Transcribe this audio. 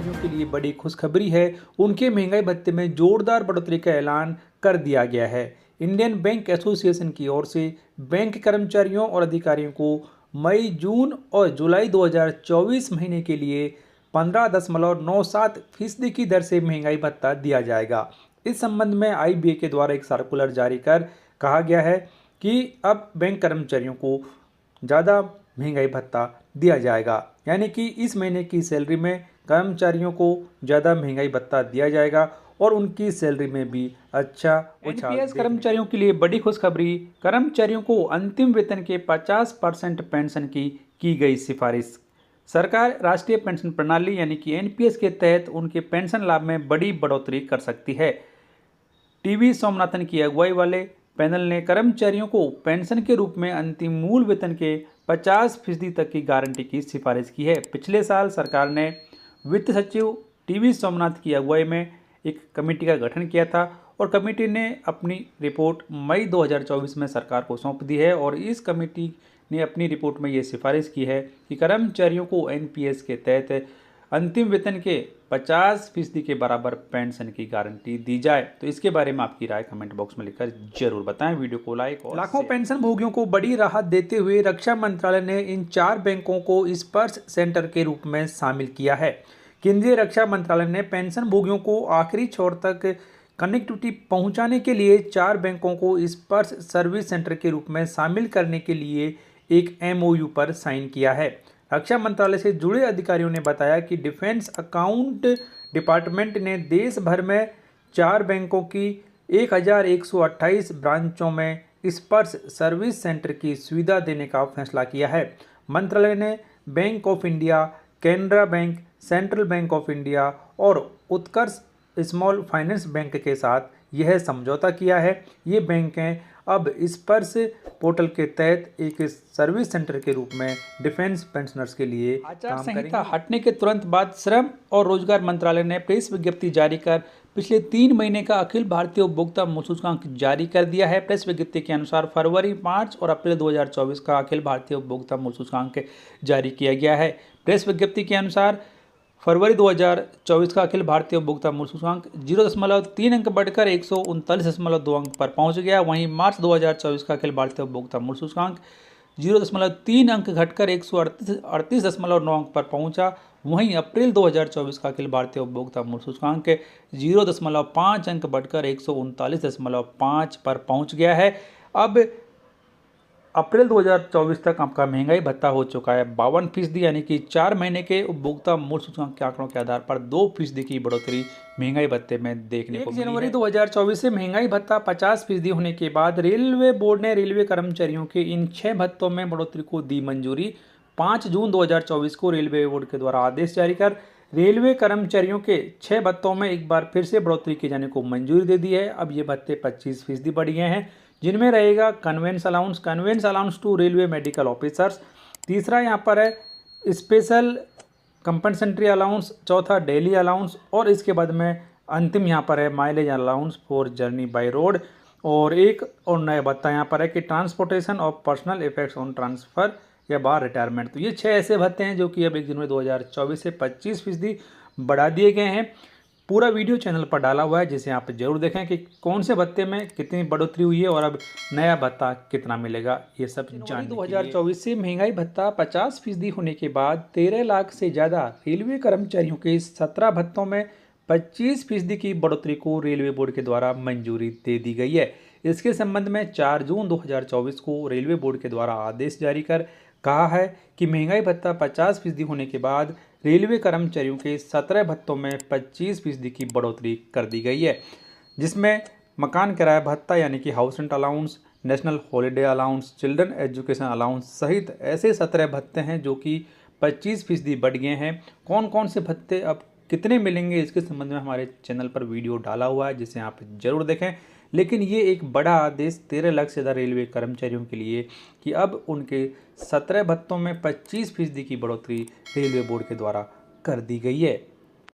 कर्मचारियों के लिए बड़ी खुशखबरी है। उनके महंगाई भत्ते में जोरदार बढ़ोतरी का ऐलान कर दिया गया है। इंडियन बैंक एसोसिएशन की ओर से बैंक कर्मचारियों और अधिकारियों को मई, जून और जुलाई 2024 महीने के लिए 15.97% की दर से महंगाई भत्ता दिया जाएगा। इस संबंध में आईबीए के द्वारा एक सर्कुलर जारी कर कहा गया है कि अब बैंक कर्मचारियों को ज़्यादा महंगाई भत्ता दिया जाएगा, यानी कि इस महीने की सैलरी में कर्मचारियों को ज़्यादा महंगाई भत्ता दिया जाएगा और उनकी सैलरी में भी अच्छा उछाल। एनपीएस कर्मचारियों के लिए बड़ी खुशखबरी, कर्मचारियों को अंतिम वेतन के 50% पेंशन की गई सिफारिश। सरकार राष्ट्रीय पेंशन प्रणाली यानी कि एनपीएस के तहत उनके पेंशन लाभ में बड़ी बढ़ोतरी कर सकती है। टीवी सोमनाथन की अगुवाई वाले पैनल ने कर्मचारियों को पेंशन के रूप में अंतिम मूल वेतन के 50% तक की गारंटी की सिफारिश की है। पिछले साल सरकार ने वित्त सचिव टीवी सोमनाथ की अगुवाई में एक कमेटी का गठन किया था और कमेटी ने अपनी रिपोर्ट मई 2024 में सरकार को सौंप दी है और इस कमेटी ने अपनी रिपोर्ट में ये सिफारिश की है कि कर्मचारियों को एनपीएस के तहत अंतिम वेतन के 50% के बराबर पेंशन की गारंटी दी जाए। तो इसके बारे में आपकी राय कमेंट बॉक्स में लिखकर जरूर बताएं। वीडियो को लाइक और लाखों पेंशन भोगियों को बड़ी राहत देते हुए रक्षा मंत्रालय ने इन 4 बैंकों को स्पर्श सेंटर के रूप में शामिल किया है। केंद्रीय रक्षा मंत्रालय ने पेंशन भोगियों को आखिरी छोर तक कनेक्टिविटी पहुंचाने के लिए 4 बैंकों को स्पर्श सर्विस सेंटर के रूप में शामिल करने के लिए एक एमओयू पर साइन किया है। रक्षा मंत्रालय से जुड़े अधिकारियों ने बताया कि डिफेंस अकाउंट डिपार्टमेंट ने देश भर में 4 बैंकों की 1128 ब्रांचों में स्पर्श सर्विस सेंटर की सुविधा देने का फैसला किया है। मंत्रालय ने bank of India, Canara bank, central bank of India और उत्कर्ष स्मॉल फाइनेंस बैंक के साथ यह समझौता किया है। ये बैंकें अब स्पर्श पोर्टल के तहत एक सर्विस सेंटर के रूप में डिफेंस पेंशनर्स के लिए आचार संहिता हटने के तुरंत बाद श्रम और रोजगार मंत्रालय ने प्रेस विज्ञप्ति जारी कर पिछले 3 महीने का अखिल भारतीय उपभोक्ता मूल्य सूचकांक जारी कर दिया है। प्रेस विज्ञप्ति के अनुसार फरवरी, मार्च और अप्रैल 2024 का अखिल भारतीय उपभोक्ता मूल्य सूचकांक जारी किया गया है। प्रेस विज्ञप्ति के अनुसार फरवरी 2024 का अखिल भारतीय उपभोक्ता मूल्य सूचकांक 0.3 अंक बढ़कर 139.2 अंक पर पहुंच गया। वहीं मार्च 2024 का अखिल भारतीय उपभोक्ता मूल्य सूचकांक 0.3 अंक घटकर 138.9 अंक पर पहुंचा। वहीं अप्रैल 2024 का अखिल भारतीय उपभोक्ता मूल्य सूचकांक 0.5 अंक बढ़कर 139.5 पर पहुंच गया है। अब अप्रैल 2024 तक आपका महंगाई भत्ता हो चुका है 52%, यानी कि 4 महीने के उपभोक्ता मूल्य सूचकांक के आंकड़ों के आधार पर 2% की बढ़ोतरी महंगाई भत्ते में देखने को मिली है। जनवरी 2024 से महंगाई भत्ता 50% होने के बाद रेलवे बोर्ड ने रेलवे कर्मचारियों के इन 6 भत्तों में बढ़ोतरी को दी मंजूरी। 5 जून 2024 को रेलवे बोर्ड के द्वारा आदेश जारी कर रेलवे कर्मचारियों के 6 भत्तों में एक बार फिर से बढ़ोतरी किए जाने को मंजूरी दे दी है। अब ये भत्ते 25% बढ़ गए हैं, जिनमें रहेगा conveyance allowance to railway medical officers. तीसरा यहाँ पर है स्पेशल कंपनसेंट्री अलाउंस, चौथा डेली अलाउंस और इसके बाद में अंतिम यहाँ पर है mileage allowance for journey by road. और एक और नया भत्ता यहाँ पर है कि transportation of personal effects on transfer या बार रिटायरमेंट। तो ये 6 ऐसे भत्ते हैं जो कि अब 1 जनवरी 2024 से 25% बढ़ा दिए गए हैं। पूरा वीडियो चैनल पर डाला हुआ है, जिसे आप जरूर देखें कि कौन से भत्ते में कितनी बढ़ोतरी हुई है और अब नया भत्ता कितना मिलेगा, ये सब जानने 2024 से महंगाई भत्ता 50% होने के बाद 13 लाख से ज़्यादा रेलवे कर्मचारियों के 17 भत्तों में 25% की बढ़ोतरी को रेलवे बोर्ड के द्वारा मंजूरी दे दी गई है। इसके संबंध में 4 जून 2024 को रेलवे बोर्ड के द्वारा आदेश जारी कर कहा है कि महंगाई भत्ता 50% होने के बाद रेलवे कर्मचारियों के 17 भत्तों में 25% की बढ़ोतरी कर दी गई है, जिसमें मकान किराया भत्ता यानी कि house rent allowance, national holiday allowance, children education allowance सहित ऐसे 17 भत्ते हैं जो कि 25% बढ़ गए हैं। कौन कौन से भत्ते अब कितने मिलेंगे इसके संबंध में हमारे चैनल पर वीडियो डाला हुआ है, जिसे आप जरूर देखें। लेकिन ये एक बड़ा आदेश 13 लाख से ज़्यादा रेलवे कर्मचारियों के लिए कि अब उनके 17 भत्तों में 25% की बढ़ोतरी रेलवे बोर्ड के द्वारा कर दी गई है।